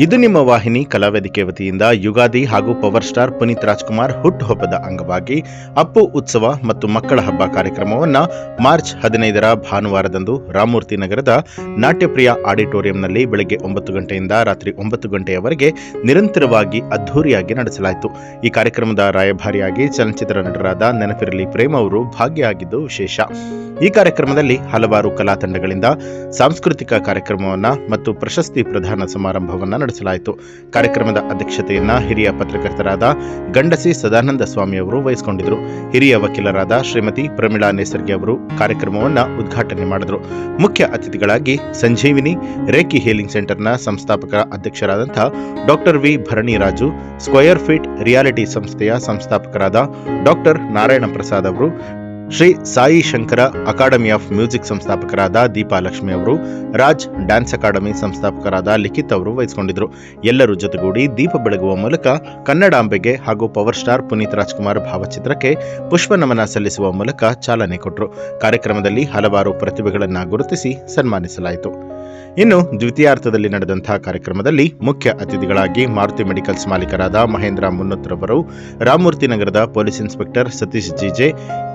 ಇದು ನಿಮ್ಮ ವಾಹಿನಿ ಕಲಾವೇದಿಕೆ ವತಿಯಿಂದ ಯುಗಾದಿ ಹಾಗೂ ಪವರ್ ಸ್ಟಾರ್ ಪುನೀತ್ ರಾಜ್ಕುಮಾರ್ ಹುಟ್ಟುಹಬ್ಬದ ಅಂಗವಾಗಿ ಅಪ್ಪು ಉತ್ಸವ ಮತ್ತು ಮಕ್ಕಳ ಹಬ್ಬ ಕಾರ್ಯಕ್ರಮವನ್ನು ಮಾರ್ಚ್ 15ರ ಭಾನುವಾರದಂದು ರಾಮಮೂರ್ತಿ ನಗರದ ನಾಟ್ಯಪ್ರಿಯ ಆಡಿಟೋರಿಯಂನಲ್ಲಿ ಬೆಳಗ್ಗೆ 9 ಗಂಟೆಯಿಂದ ರಾತ್ರಿ 9 ಗಂಟೆಯವರೆಗೆ ನಿರಂತರವಾಗಿ ಅದ್ಧೂರಿಯಾಗಿ ನಡೆಸಲಾಯಿತು. ಈ ಕಾರ್ಯಕ್ರಮದ ರಾಯಭಾರಿಯಾಗಿ ಚಲನಚಿತ್ರ ನಟರಾದ ನೆನಪಿರಲಿ ಪ್ರೇಮ್ ಅವರು ಭಾಗಿಯಾಗಿದ್ದು ವಿಶೇಷ. ಈ ಕಾರ್ಯಕ್ರಮದಲ್ಲಿ ಹಲವಾರು ಕಲಾ ತಂಡಗಳಿಂದ ಸಾಂಸ್ಕೃತಿಕ ಕಾರ್ಯಕ್ರಮವನ್ನು ಮತ್ತು ಪ್ರಶಸ್ತಿ ಪ್ರದಾನ ಸಮಾರಂಭವನ್ನು ನಡೆಸಲಾಯಿತು. ಕಾರ್ಯಕ್ರಮದ ಅಧ್ಯಕ್ಷತೆಯನ್ನ ಹಿರಿಯ ಪತ್ರಕರ್ತರಾದ ಗಂಡಸಿ ಸದಾನಂದ ಸ್ವಾಮಿ ಅವರು ವಹಿಸಿಕೊಂಡಿದ್ದರು. ಹಿರಿಯ ವಕೀಲರಾದ ಶ್ರೀಮತಿ ಪ್ರಮೀಳಾ ನೇಸರ್ಗಿ ಅವರು ಕಾರ್ಯಕ್ರಮವನ್ನು ಉದ್ಘಾಟನೆ ಮಾಡಿದರು. ಮುಖ್ಯ ಅತಿಥಿಗಳಾಗಿ ಸಂಜೀವಿನಿ ರೇಖಿ ಹೀಲಿಂಗ್ ಸೆಂಟರ್ನ ಸಂಸ್ಥಾಪಕ ಅಧ್ಯಕ್ಷರಾದಂತಹ doctor V Bharaniraju, square feet reality ಸಂಸ್ಥೆಯ ಸಂಸ್ಥಾಪಕರಾದ ಡಾಕ್ಟರ್ ನಾರಾಯಣ ಪ್ರಸಾದ್ ಅವರು, Shri Sai Shankara academy of music ಸಂಸ್ಥಾಪಕರಾದ ದೀಪಾ ಲಕ್ಷ್ಮಿ ಅವರು, ರಾಜ್ ಡ್ಯಾನ್ಸ್ ಅಕಾಡೆಮಿ ಸಂಸ್ಥಾಪಕರಾದ ಲಿಖಿತ್ ಅವರು ವಹಿಸಿಕೊಂಡಿದ್ದರು. ಎಲ್ಲರೂ ಜೊತೆಗೂಡಿ ದೀಪ ಬೆಳಗುವ ಮೂಲಕ ಕನ್ನಡಾಂಬೆಗೆ ಹಾಗೂ ಪವರ್ ಸ್ಟಾರ್ ಪುನೀತ್ ರಾಜ್ಕುಮಾರ್ ಭಾವಚಿತ್ರಕ್ಕೆ ಪುಷ್ಪ ನಮನ ಸಲ್ಲಿಸುವ ಮೂಲಕ ಚಾಲನೆ ಕೊಟ್ಟರು. ಕಾರ್ಯಕ್ರಮದಲ್ಲಿ ಹಲವಾರು ಪ್ರತಿಭೆಗಳನ್ನು ಗುರುತಿಸಿ ಸನ್ಮಾನಿಸಲಾಯಿತು. ಇನ್ನು ದ್ವಿತೀಯಾರ್ಧದಲ್ಲಿ ನಡೆದಂತಹ ಕಾರ್ಯಕ್ರಮದಲ್ಲಿ ಮುಖ್ಯ ಅತಿಥಿಗಳಾಗಿ ಮಾರುತಿ ಮೆಡಿಕಲ್ಸ್ ಮಾಲೀಕರಾದ ಮಹೇಂದ್ರ ಮುನ್ನತ್ರವರು, ರಾಮಮೂರ್ತಿ ನಗರದ ಪೊಲೀಸ್ ಇನ್ಸ್ಪೆಕ್ಟರ್ ಸತೀಶ್ ಜಿಜೆ,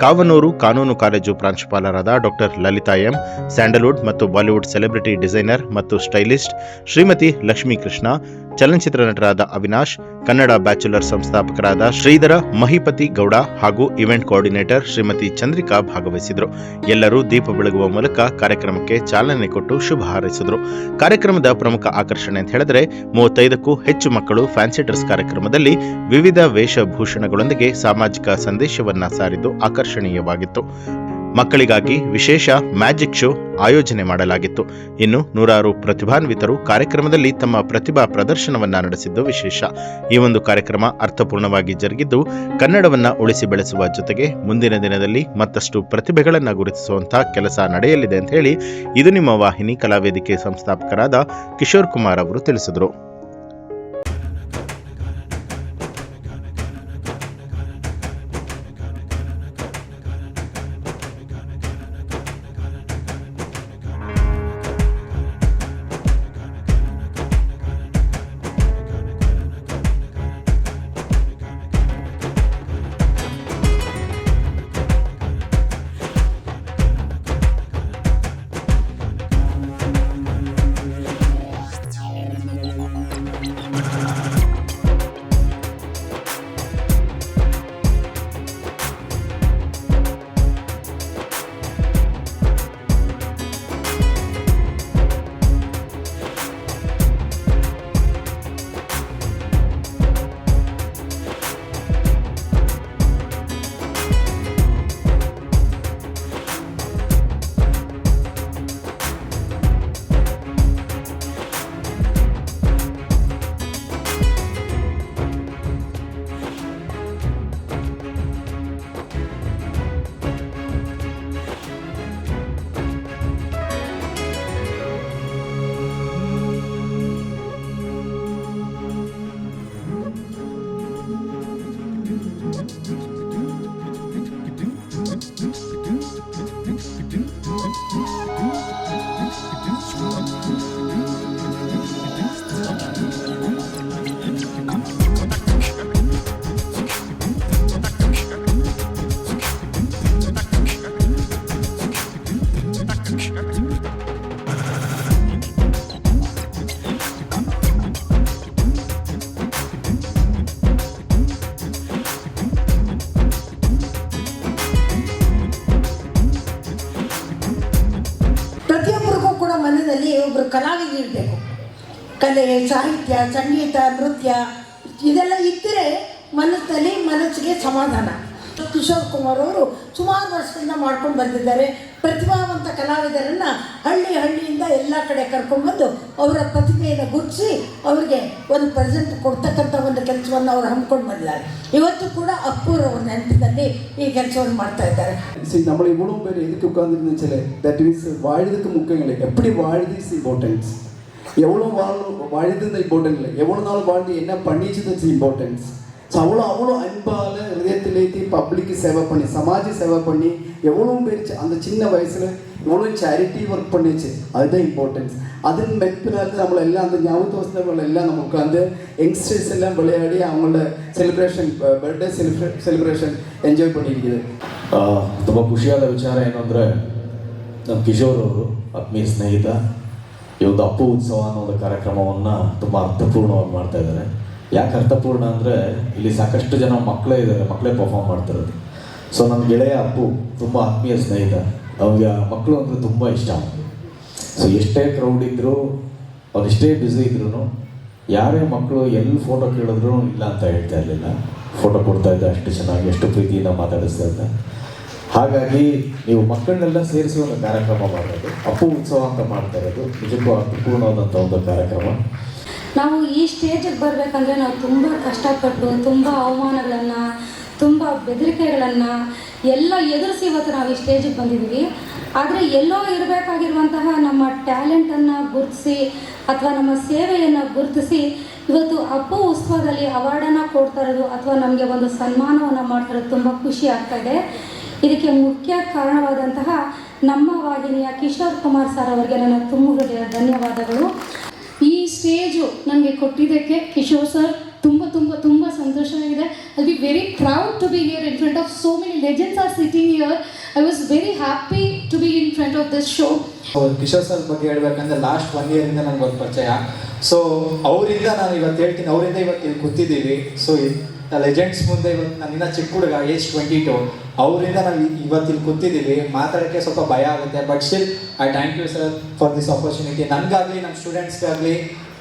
ಕಾವನೂರು ಕಾನೂನು ಕಾಲೇಜು ಪ್ರಾಂಶುಪಾಲರಾದ ಡಾಕ್ಟರ್ ಲಲಿತಾ ಎಂ, ಸ್ಯಾಂಡಲ್ವುಡ್ ಮತ್ತು ಬಾಲಿವುಡ್ ಸೆಲೆಬ್ರಿಟಿ ಡಿಸೈನರ್ ಮತ್ತು ಸ್ಟೈಲಿಸ್ಟ್ ಶ್ರೀಮತಿ ಲಕ್ಷ್ಮೀ ಕೃಷ್ಣ, ಚಲನಚಿತ್ರ ನಟರಾದ ಅವಿನಾಶ್, ಕನ್ನಡ ಬ್ಯಾಚುಲರ್ ಸಂಸ್ಥಾಪಕರಾದ ಶ್ರೀಧರ ಮಹಿಪತಿ ಗೌಡ ಹಾಗೂ ಇವೆಂಟ್ ಕೋಆರ್ಡಿನೇಟರ್ ಶ್ರೀಮತಿ ಚಂದ್ರಿಕಾ ಭಾಗವಹಿಸಿದರು. ಎಲ್ಲರೂ ದೀಪ ಬೆಳಗುವ ಮೂಲಕ ಕಾರ್ಯಕ್ರಮಕ್ಕೆ ಚಾಲನೆ ಕೊಟ್ಟು ಶುಭ ಹಾರೈಸಿದರು. ಕಾರ್ಯಕ್ರಮದ ಪ್ರಮುಖ ಆಕರ್ಷಣೆ ಅಂತ ಹೇಳಿದ್ರೆ 35ಕ್ಕೂ ಹೆಚ್ಚು ಮಕ್ಕಳು ಫ್ಯಾನ್ಸಿ ಡ್ರೆಸ್ ಕಾರ್ಯಕ್ರಮದಲ್ಲಿ ವಿವಿಧ ವೇಷಭೂಷಣಗಳೊಂದಿಗೆ ಸಾಮಾಜಿಕ ಸಂದೇಶವನ್ನ ಸಾರಿದ್ದು ಆಕರ್ಷಣೀಯವಾಗಿತ್ತು. ಮಕ್ಕಳಿಗಾಗಿ ವಿಶೇಷ ಮ್ಯಾಜಿಕ್ ಶೋ ಆಯೋಜನೆ ಮಾಡಲಾಗಿತ್ತು. ಇನ್ನು ನೂರಾರು ಪ್ರತಿಭಾನ್ವಿತರು ಕಾರ್ಯಕ್ರಮದಲ್ಲಿ ತಮ್ಮ ಪ್ರತಿಭಾ ಪ್ರದರ್ಶನವನ್ನ ನಡೆಸಿದ್ದು ವಿಶೇಷ. ಈ ಒಂದು ಕಾರ್ಯಕ್ರಮ ಅರ್ಥಪೂರ್ಣವಾಗಿ ಜರುಗಿದ್ದು ಕನ್ನಡವನ್ನ ಉಳಿಸಿ ಬೆಳೆಸುವ ಜೊತೆಗೆ ಮುಂದಿನ ದಿನದಲ್ಲಿ ಮತ್ತಷ್ಟು ಪ್ರತಿಭೆಗಳನ್ನ ಗುರುತಿಸುವಂತಹ ಕೆಲಸ ನಡೆಯಲಿದೆ ಅಂತ ಹೇಳಿ ಇದು ನಿಮ್ಮ ವಾಹಿನಿ ಕಲಾವೇದಿಕೆ ಸಂಸ್ಥಾಪಕರಾದ ಕಿಶೋರ್ ಕುಮಾರ್ ಅವರು ತಿಳಿಸಿದರು. ಒಬ್ಬರು ಕಲಾವಿದರು ಇರಬೇಕು. ಕಲೆ, ಸಾಹಿತ್ಯ, ಸಂಗೀತ, ನೃತ್ಯ ಇದೆಲ್ಲ ಇದ್ದರೆ ಮನಸ್ಸಿಗೆ ಸಮಾಧಾನ. ಕಿಶೋರ್ ಕುಮಾರ್ ಅವರು ಸುಮಾರು ವರ್ಷದಿಂದ ಮಾಡ್ಕೊಂಡು ಬಂದಿದ್ದಾರೆ. ಪ್ರತಿಭಾವಂತ ಕಲಾವಿದರನ್ನು ಹಳ್ಳಿಯಿಂದ ಎಲ್ಲ ಕಡೆ ಕರ್ಕೊಂಡ್ಬಂದು ಅವರ ಪ್ರತಿಭೆಯನ್ನು ಗುರುತಿಸಿ ಅವರಿಗೆ ಒಂದು ಪ್ರೆಸೆಂಟ್ ಕೊಡ್ತಕ್ಕಂಥ ಒಂದು ಕೆಲಸವನ್ನು ಅವರು ಹಮ್ಮಿಕೊಂಡು ಬಂದಿದ್ದಾರೆ. ಇವತ್ತು ಕೂಡ ಅಪ್ಪೂರವ್ರ ನೆನಪಿನಲ್ಲಿ ಈ ಕೆಲಸವನ್ನು ಮಾಡ್ತಾ ಇದ್ದಾರೆ. നമ്മൾ ഇവളും പേര് എதுக்கு உட்கார்ந்துருந்தேன்னு വെച്ചാൽ ദാറ്റ് മീൻസ് വാഴുதுக்கு முக்கியம் இல்லை, எப்படி வாழுது இஸ் இம்பார்ட்டன்ஸ். எவ்வளோ வாழுது இம்பார்ட்டன்ட் இல்லை, எவ்வளோ நாள் வாழ்ந்து என்ன பண்ணிச்சு இம்பார்ட்டன்ஸ். ஸோ அவ்வளோ அன்பால் ஹிருதயத்திலேத்தி பப்ளிக்கு சேவை பண்ணி சமாஜ சேவை பண்ணி எவ்வளோ பேர் அந்த சின்ன வயசில் எவ்வளோ சேரிட்டி ஒர்க் பண்ணிச்சு. அதுதான் இம்பார்ட்டன்ஸ். அதன் மெப்பினால நம்மளெல்லாம் அந்த ஞாபகத்தோசனங்களெல்லாம் நம்ம உட்காந்து யங்ஸ்டர்ஸ் எல்லாம் விளையாடி அவங்களோட செலிಬ್ರೇಷನ್ ಬರ್ಡೇ ಸೆಲೆಬ್ರೇಷನ್ ಎಂಜಾಯ್ பண்ணியிருக்குது. ತುಂಬ ಖುಷಿಯಾದ ವಿಚಾರ ಏನು ಅಂದರೆ ನಮ್ಮ ಕಿಶೋರ್ ಅವರು ಆತ್ಮೀಯ ಸ್ನೇಹಿತ ಈ ಒಂದು ಅಪ್ಪು ಉತ್ಸವ ಅನ್ನೋ ಒಂದು ಕಾರ್ಯಕ್ರಮವನ್ನು ತುಂಬ ಅರ್ಥಪೂರ್ಣವಾಗಿ ಮಾಡ್ತಾ ಇದ್ದಾರೆ. ಯಾಕೆ ಅರ್ಥಪೂರ್ಣ ಅಂದರೆ ಇಲ್ಲಿ ಸಾಕಷ್ಟು ಜನ ಮಕ್ಕಳೇ ಇದ್ದಾರೆ, ಮಕ್ಕಳೇ ಪರ್ಫಾರ್ಮ್ ಮಾಡ್ತಿರೋದು. ಸೊ ನನ್ನ ಗೆಳೆಯ ಅಪ್ಪು ತುಂಬ ಆತ್ಮೀಯ ಸ್ನೇಹಿತ, ಅವ್ರಿಗೆ ಮಕ್ಕಳು ಅಂದರೆ ತುಂಬ ಇಷ್ಟ. ಸೊ ಎಷ್ಟೇ ಕ್ರೌಡ್ ಇದ್ದರೂ ಅವ್ರು ಎಷ್ಟೇ ಬ್ಯುಸಿ ಇದ್ರೂ ಯಾರೇ ಮಕ್ಕಳು ಎಲ್ಲಿ ಫೋಟೋ ಕೇಳಿದ್ರು ಇಲ್ಲ ಅಂತ ಹೇಳ್ತಾ ಇರಲಿಲ್ಲ, ಫೋಟೋ ಕೊಡ್ತಾ ಇದ್ದೆ ಅಷ್ಟು ಚೆನ್ನಾಗಿ, ಎಷ್ಟು ಪ್ರೀತಿಯಿಂದ ಮಾತಾಡಿಸ್ತಾ ಇದ್ದೆ. ಹಾಗಾಗಿ ನೀವು ಮಕ್ಕಳನ್ನೆಲ್ಲ ಸೇರಿಸಿ ಒಂದು ಕಾರ್ಯಕ್ರಮ ಮಾಡೋದು, ಅಪ್ಪು ಉತ್ಸವ ಅಂತ ಮಾಡ್ತಾ ಇರೋದು ನಿಜಕ್ಕೂ ಅರ್ಥಪೂರ್ಣವಾದಂಥ ಒಂದು ಕಾರ್ಯಕ್ರಮ. ನಾವು ಈ ಸ್ಟೇಜಿಗೆ ಬರಬೇಕಂದ್ರೆ ನಾವು ತುಂಬ ಕಷ್ಟಪಟ್ಟು ತುಂಬ ಅವಮಾನಗಳನ್ನು ತುಂಬ ಬೆದರಿಕೆಗಳನ್ನು ಎಲ್ಲ ಎದುರಿಸಿ ಇವತ್ತು ನಾವು ಈ ಸ್ಟೇಜಿಗೆ ಬಂದಿದ್ದೀವಿ. ಆದರೆ ಎಲ್ಲೋ ಇರಬೇಕಾಗಿರುವಂತಹ ನಮ್ಮ ಟ್ಯಾಲೆಂಟನ್ನು ಗುರುತಿಸಿ ಅಥವಾ ನಮ್ಮ ಸೇವೆಯನ್ನು ಗುರುತಿಸಿ ಇವತ್ತು ಅಪ್ಪು ಉತ್ಸವದಲ್ಲಿ ಅವಾರ್ಡನ್ನು ಕೊಡ್ತಾ ಇರೋದು ಅಥವಾ ನಮಗೆ ಒಂದು ಸನ್ಮಾನವನ್ನು ಮಾಡ್ತಾ ಇರೋದು ತುಂಬ ಖುಷಿ ಆಗ್ತಾಯಿದೆ. ಇದಕ್ಕೆ ಮುಖ್ಯ ಕಾರಣವಾದಂತಹ ನಮ್ಮ ವಾಹಿನಿಯ ಕಿಶೋರ್ ಕುಮಾರ್ ಸರ್ ಅವರಿಗೆ ನನ್ನ ತುಂಬ ಹೃದಯ ಧನ್ಯವಾದಗಳು. ಈ ಸ್ಟೇಜು ನನಗೆ ಕೊಟ್ಟಿದ್ದಕ್ಕೆ ಕಿಶೋರ್ ಸರ್ ತುಂಬ ತುಂಬ ತುಂಬ ಸಂತೋಷವಾಗಿದೆ. I be very proud to be here in front of so many legends are sitting here. I was very happy to be in front of this show. Kishore sir ಬಗ್ಗೆ ಹೇಳ್ಬೇಕಂದ್ರೆ ಲಾಸ್ಟ್ 1 year ಇಂದ ನನಗೆ ಒಂದು ಪರಿಚಯ. ಸೊ ಅವರಿಂದ ನಾನು ಇವತ್ತು ಹೇಳ್ತೀನಿ, ಅವರಿಂದ ಇವತ್ತು ಇಲ್ಲಿ ಕೂತಿದ್ದೀವಿ. ಸೊ ಲೆಜೆಂಡ್ಸ್ ಮುಂದೆ ಇವತ್ತು ನಾನು ಇನ್ನೂ ಚಿಕ್ಕ ಹುಡುಗ, ಏಜ್ 22, ಅವರಿಂದ ನಾವು ಇವತ್ತು ಇಲ್ಲಿ ಕೂತಿದ್ದೀವಿ. ಮಾತಾಡೋಕ್ಕೆ ಸ್ವಲ್ಪ ಭಯ ಆಗುತ್ತೆ, but still I thank you sir for this opportunity. ನನಗಾಗಲಿ ನಮ್ಮ ಸ್ಟೂಡೆಂಟ್ಸ್ಗಾಗಲಿ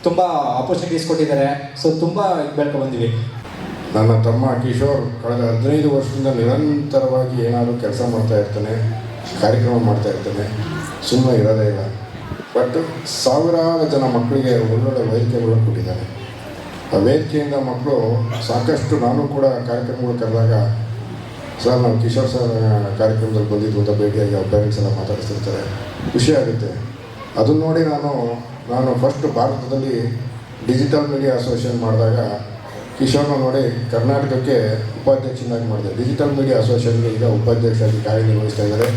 ತುಂಬ ಆಪರ್ಚುನಿಟೀಸ್ ಕೊಟ್ಟಿದ್ದಾರೆ. ಸೊ ತುಂಬ ಬೆಳ್ಕೊಂಡ್ಬಂದಿವಿ. ನನ್ನ ತಮ್ಮ ಕಿಶೋರ್ ಕಳೆದ 15 ವರ್ಷದಿಂದ ನಿರಂತರವಾಗಿ ಏನಾದರೂ ಕೆಲಸ ಮಾಡ್ತಾ ಇರ್ತಾನೆ, ಕಾರ್ಯಕ್ರಮ ಮಾಡ್ತಾ ಇರ್ತಾನೆ, ಸುಮ್ಮನೆ ಇರೋದೇ ಇಲ್ಲ. ಬಟ್ ಸಾವಿರಾರು ಜನ ಮಕ್ಕಳಿಗೆ ಒಳ್ಳೊಳ್ಳೆ ವೇದಿಕೆಗಳನ್ನು ಕೊಟ್ಟಿದ್ದಾರೆ. ಆ ವೇದಿಕೆಯಿಂದ ಮಕ್ಕಳು ಸಾಕಷ್ಟು, ನಾನು ಕೂಡ ಕಾರ್ಯಕ್ರಮಗಳು ಕರೆದಾಗ ಸರ್ ನಾವು ಕಿಶೋರ್ ಸರ್ ಕಾರ್ಯಕ್ರಮದಲ್ಲಿ ಬಂದಿದ್ದು ಅಂತ ಭೇಟಿಯಾಗಿ ಅವ್ರ ಪೇರೆಂಟ್ಸ್ ಎಲ್ಲ ಮಾತಾಡಿಸ್ತಿರ್ತಾರೆ, ಖುಷಿ ಆಗುತ್ತೆ. ಅದನ್ನು ನೋಡಿ ನಾನು ಫಸ್ಟ್ ಭಾರತದಲ್ಲಿ ಡಿಜಿಟಲ್ ಮೀಡಿಯಾ ಅಸೋಸಿಯೇಷನ್ ಮಾಡಿದಾಗ ಕಿಶೋರ್ನ ನೋಡಿ ಕರ್ನಾಟಕಕ್ಕೆ ಉಪಾಧ್ಯಕ್ಷನಾಗಿ ಮಾಡಿದೆ. ಡಿಜಿಟಲ್ ಮೀಡಿಯಾ ಅಸೋಸಿಯೇಷನ್ಗೆ ಈಗ ಉಪಾಧ್ಯಕ್ಷರಾಗಿ ಕಾರ್ಯನಿರ್ವಹಿಸ್ತಾ ಇದ್ದಾರೆ.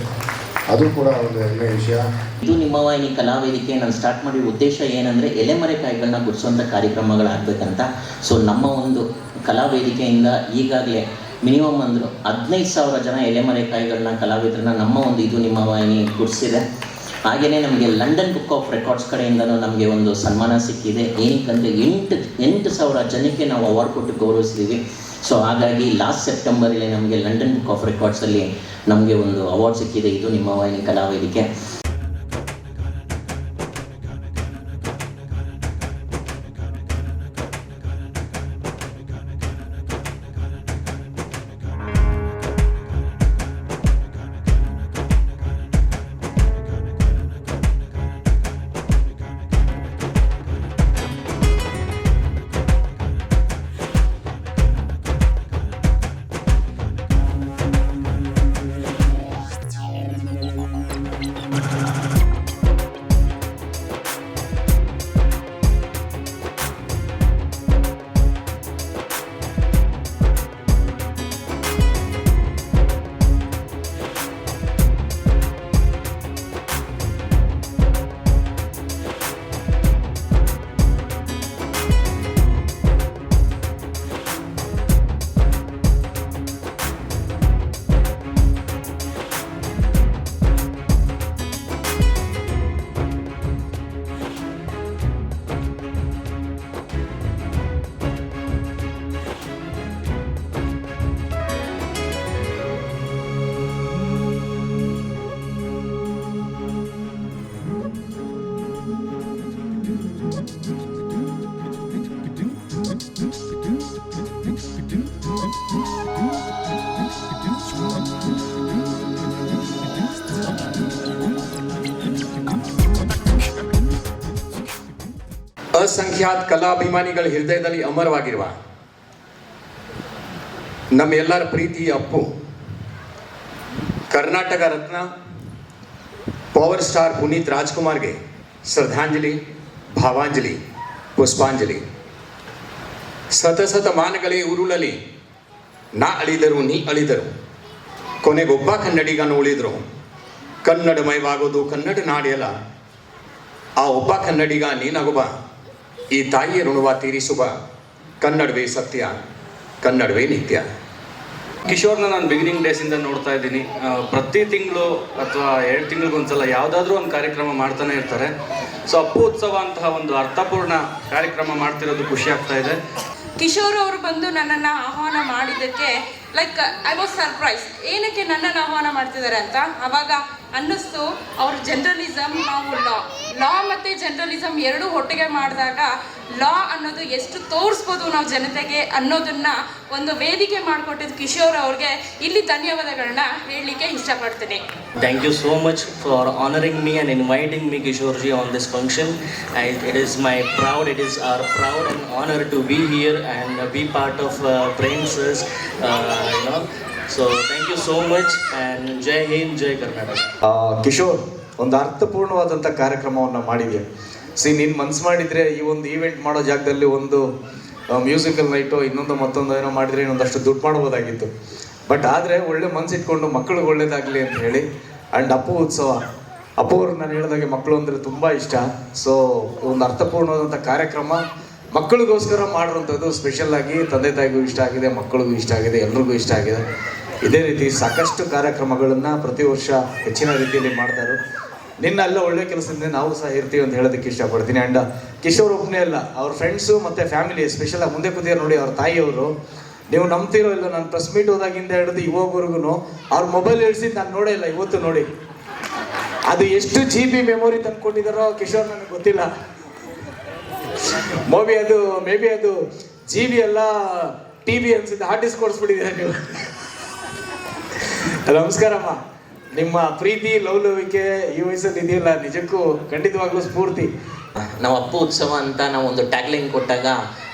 ಅದು ಕೂಡ ಒಂದು ಹೆಮ್ಮೆಯ ವಿಷಯ. ಇದು ನಿಮ್ಮ ವಾಹಿನಿ ಕಲಾವೇದಿಕೆ ನಾನು ಸ್ಟಾರ್ಟ್ ಮಾಡಿದ ಉದ್ದೇಶ ಏನಂದರೆ ಎಲೆಮರೆಕಾಯಿಗಳನ್ನ ಗುಡಿಸುವಂಥ ಕಾರ್ಯಕ್ರಮಗಳಾಗಬೇಕಂತ. ಸೊ ನಮ್ಮ ಒಂದು ಕಲಾವೇದಿಕೆಯಿಂದ ಈಗಾಗಲೇ ಮಿನಿಮಮ್ ಅಂದರು 15,000 ಜನ ಎಲೆಮರೆಕಾಯಿಗಳನ್ನ ಕಲಾವಿದರನ್ನ ನಮ್ಮ ಒಂದು ಇದು ನಿಮ್ಮ ವಾಹಿನಿ ಗುಡಿಸಿದೆ. ಹಾಗೆಯೇ ನಮಗೆ ಲಂಡನ್ ಬುಕ್ ಆಫ್ ರೆಕಾರ್ಡ್ಸ್ ಕಡೆಯಿಂದಲೂ ನಮಗೆ ಒಂದು ಸನ್ಮಾನ ಸಿಕ್ಕಿದೆ. ಏನಕ್ಕಂದರೆ 8,000 ಜನಕ್ಕೆ ನಾವು ಅವಾರ್ಡ್ ಕೊಟ್ಟು ಗೌರವಿಸಿದ್ದೀವಿ. ಸೊ ಹಾಗಾಗಿ ಲಾಸ್ಟ್ ಸೆಪ್ಟೆಂಬರಲ್ಲಿ ನಮಗೆ ಲಂಡನ್ ಬುಕ್ ಆಫ್ ರೆಕಾರ್ಡ್ಸಲ್ಲಿ ನಮಗೆ ಒಂದು ಅವಾರ್ಡ್ ಸಿಕ್ಕಿದೆ. ಇದು ನಿಮ್ಮ ವಾಹಿನಿ ಕಲಾವೇದಿಕೆ. ಅಸಂಖ್ಯಾತ ಕಲಾಭಿಮಾನಿಗಳ ಹೃದಯದಲ್ಲಿ ಅಮರವಾಗಿರುವ ನಮ್ಮೆಲ್ಲರ ಪ್ರೀತಿ ಅಪ್ಪು, ಕರ್ನಾಟಕ ರತ್ನ ಪವರ್ ಸ್ಟಾರ್ ಪುನೀತ್ ರಾಜ್ಕುಮಾರ್ಗೆ ಶ್ರದ್ಧಾಂಜಲಿ, ಭಾವಾಂಜಲಿ, ಪುಷ್ಪಾಂಜಲಿ. ಸತಸತಮಾನಗಳೇ ಉರುಳಲಿ, ನಾ ಅಳಿದರು ನೀ ಅಳಿದರು, ಕೊನೆಗೊಬ್ಬ ಕನ್ನಡಿಗನು ಉಳಿದರು. ಕನ್ನಡಮಯವಾಗೋದು ಕನ್ನಡ ನಾಡಿಯಲ್ಲ, ಆ ಒಬ್ಬ ಕನ್ನಡಿಗ ನೀನಾಗುವ, ಈ ತಾಯಿಯ ಋಣವ ತೀರಿಸುವ. ಕನ್ನಡವೇ ಸತ್ಯ, ಕನ್ನಡವೇ ನಿತ್ಯ. ಕಿಶೋರ್ನ ನಾನು ಬಿಗಿನಿಂಗ್ ಡೇಸಿಂದ ನೋಡ್ತಾ ಇದ್ದೀನಿ. ಪ್ರತಿ ತಿಂಗಳು ಅಥವಾ 2 ತಿಂಗಳಿಗೊಂದ್ಸಲ ಯಾವುದಾದ್ರೂ ಒಂದು ಕಾರ್ಯಕ್ರಮ ಮಾಡ್ತಾನೆ ಇರ್ತಾರೆ. ಸೊ ಅಪ್ಪು ಉತ್ಸವ ಅಂತಹ ಒಂದು ಅರ್ಥಪೂರ್ಣ ಕಾರ್ಯಕ್ರಮ ಮಾಡ್ತಿರೋದು ಖುಷಿ ಆಗ್ತಾ ಇದೆ. ಕಿಶೋರ್ ಅವರು ಬಂದು ನನ್ನನ್ನು ಆಹ್ವಾನ ಮಾಡಿದ್ದಕ್ಕೆ ಲೈಕ್ ಐ ವಾಸ್ ಸರ್ಪ್ರೈಸ್. ಏನಕ್ಕೆ ನನ್ನನ್ನು ಆಹ್ವಾನ ಮಾಡ್ತಿದ್ದಾರೆ ಅಂತ ಆವಾಗ ಅನ್ನಿಸ್ತು, ಅವ್ರ ಜರ್ನಲಿಸಮ್, ನಾವು ಲಾ ಮತ್ತು ಜರ್ನಲಿಸಮ್ ಎರಡೂ ಒಟ್ಟಿಗೆ ಮಾಡಿದಾಗ ಲಾ ಅನ್ನೋದು ಎಷ್ಟು ತೋರಿಸ್ಬೋದು ನಾವು ಜನತೆಗೆ ಅನ್ನೋದನ್ನು ಒಂದು ವೇದಿಕೆ ಮಾಡಿಕೊಟ್ಟಿದ್ದು ಕಿಶೋರ್ ಅವ್ರಿಗೆ ಇಲ್ಲಿ ಧನ್ಯವಾದಗಳನ್ನ ಹೇಳಲಿಕ್ಕೆ ಇಷ್ಟಪಡ್ತೀನಿ. Thank you so much for honoring me and inviting me, Kishore ji, on this function. It is our proud and honor to be here and be part of Prince's, So thank you so much and Jai Hind, Jai Karnataka. Kishore, ಒಂದು ಅರ್ಥಪೂರ್ಣವಾದಂಥ ಕಾರ್ಯಕ್ರಮವನ್ನು ಮಾಡಿದ್ಯಾ. ನೀನು ಮನ್ಸು ಮಾಡಿದರೆ ಈ ಒಂದು event ಮಾಡೋ ಜಾಗದಲ್ಲಿ ಒಂದು ಮ್ಯೂಸಿಕಲ್ ನೈಟು ಇನ್ನೊಂದು ಮತ್ತೊಂದು ಏನೋ ಮಾಡಿದರೆ ಇನ್ನೊಂದಷ್ಟು ದುಡ್ಡು ಮಾಡ್ಬೋದಾಗಿತ್ತು. ಬಟ್ ಆದರೆ ಒಳ್ಳೆ ಮನಸ್ಸಿಟ್ಕೊಂಡು ಮಕ್ಕಳಿಗೆ ಒಳ್ಳೇದಾಗಲಿ ಅಂತ ಹೇಳಿ ಆ್ಯಂಡ್ ಅಪ್ಪು ಉತ್ಸವ, ಅಪ್ಪು ಅವ್ರಿಗೆ ನಾನು ಹೇಳಿದಾಗೆ ಮಕ್ಕಳು ಅಂದರೆ ತುಂಬ ಇಷ್ಟ. ಸೊ ಒಂದು ಅರ್ಥಪೂರ್ಣವಾದಂಥ ಕಾರ್ಯಕ್ರಮ ಮಕ್ಕಳಿಗೋಸ್ಕರ ಮಾಡಿರೋಂಥದ್ದು ಸ್ಪೆಷಲ್ಲಾಗಿ ತಂದೆ ತಾಯಿಗೂ ಇಷ್ಟ ಆಗಿದೆ, ಮಕ್ಕಳಿಗೂ ಇಷ್ಟ ಆಗಿದೆ, ಎಲ್ರಿಗೂ ಇಷ್ಟ ಆಗಿದೆ. ಇದೇ ರೀತಿ ಸಾಕಷ್ಟು ಕಾರ್ಯಕ್ರಮಗಳನ್ನು ಪ್ರತಿ ವರ್ಷ ಹೆಚ್ಚಿನ ರೀತಿಯಲ್ಲಿ ಮಾಡ್ತಾರೆ. ನಿನ್ನೆಲ್ಲ ಒಳ್ಳೆ ಕೆಲಸದಿಂದ ನಾವು ಸಹ ಇರ್ತೀವಿ ಅಂತ ಹೇಳೋದಕ್ಕೆ ಇಷ್ಟಪಡ್ತೀನಿ. ಆ್ಯಂಡ್ ಕಿಶೋರ್ ಒಬ್ಬನೇ ಅಲ್ಲ, ಅವ್ರ ಫ್ರೆಂಡ್ಸು ಮತ್ತು ಫ್ಯಾಮಿಲಿ ಎಸ್ಪೆಷಲಾಗಿ ಮುಂದೆ ಕೂತಿರೋ ನೋಡಿ ಅವ್ರ ತಾಯಿಯವರು, ನೀವು ನಂಬ್ತಿರೋ ಇಲ್ಲ, ನಾನು ಪ್ರೆಸ್ ಮೀಟ್ ಹೋದಾಗಿಂದ ಹಿಡಿದು ಇವಾಗವರೆಗೂ ಅವ್ರ ಮೊಬೈಲ್ ಇಳಿಸಿದ್ದು ನಾನು ನೋಡೇ ಇಲ್ಲ. ಇವತ್ತು ನೋಡಿ ಅದು ಎಷ್ಟು GB ಮೆಮೊರಿ ತಂದ್ಕೊಂಡಿದ್ದಾರೋ ಕಿಶೋರ್ ನನಗೆ ಗೊತ್ತಿಲ್ಲ. ಮೇ ಬಿ ಅದು GB ಎಲ್ಲ TV ಅನ್ಸಿದ್ದು, ಹಾರ್ಡ್ ಡಿಸ್ಕ್ ಕೊಡಿಸ್ಬಿಟ್ಟಿದ್ದೀರ ನೀವು. ನಮಸ್ಕಾರಮ್ಮ. ನಿಮ್ಮ ಪ್ರೀತಿ ಲವಲವಿಕೆ ಈ ವಯಸ್ಸಲ್ಲಿ ಇದೆಯಲ್ಲ, ನಿಜಕ್ಕೂ ಖಂಡಿತವಾಗ್ಲೂ ಸ್ಫೂರ್ತಿ. ನಾವು ಅಪ್ಪು ಉತ್ಸವ ಅಂತ ನಾವು ಒಂದು ಟ್ಯಾಗ್ಲೈನ್ ಕೊಟ್ಟಾಗ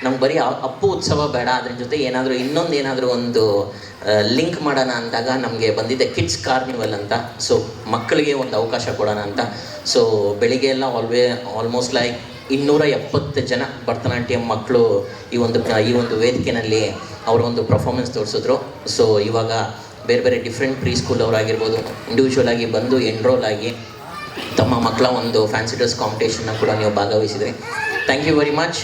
ನಮ್ಗೆ ಬರೀ ಅಪ್ಪು ಉತ್ಸವ ಬೇಡ, ಅದ್ರ ಜೊತೆ ಇನ್ನೊಂದೇನಾದರೂ ಒಂದು ಲಿಂಕ್ ಮಾಡೋಣ ಅಂದಾಗ ನಮಗೆ ಬಂದಿದೆ ಕಿಡ್ಸ್ ಕಾರ್ನಿವಲ್ ಅಂತ. ಸೊ ಮಕ್ಕಳಿಗೆ ಒಂದು ಅವಕಾಶ ಕೊಡೋಣ ಅಂತ. ಸೊ ಬೆಳಿಗ್ಗೆ ಎಲ್ಲ ಆಲ್ಮೋಸ್ಟ್ ಲೈಕ್ 270 ಜನ ಭರತನಾಟ್ಯಂ ಮಕ್ಕಳು ಈ ಒಂದು ವೇದಿಕೆಯಲ್ಲಿ ಅವರ ಒಂದು ಪರ್ಫಾರ್ಮೆನ್ಸ್ ತೋರಿಸಿದ್ರು. ಸೊ ಇವಾಗ ಬೇರೆ ಬೇರೆ ಡಿಫ್ರೆಂಟ್ ಪ್ರೀ ಸ್ಕೂಲ್ ಅವರಾಗಿರ್ಬೋದು ಇಂಡಿವಿಜುವಲ್ ಆಗಿ ಬಂದು ಎನ್ರೋಲ್ ಆಗಿ ತಮ್ಮ ಮಕ್ಕಳ ಒಂದು ಫ್ಯಾನ್ಸಿ ಡ್ರೆಸ್ ಕಾಂಪಿಟೇಷನ್ನ ಕೂಡ ನೀವು ಭಾಗವಹಿಸಿದ್ರಿ. Thank you very much.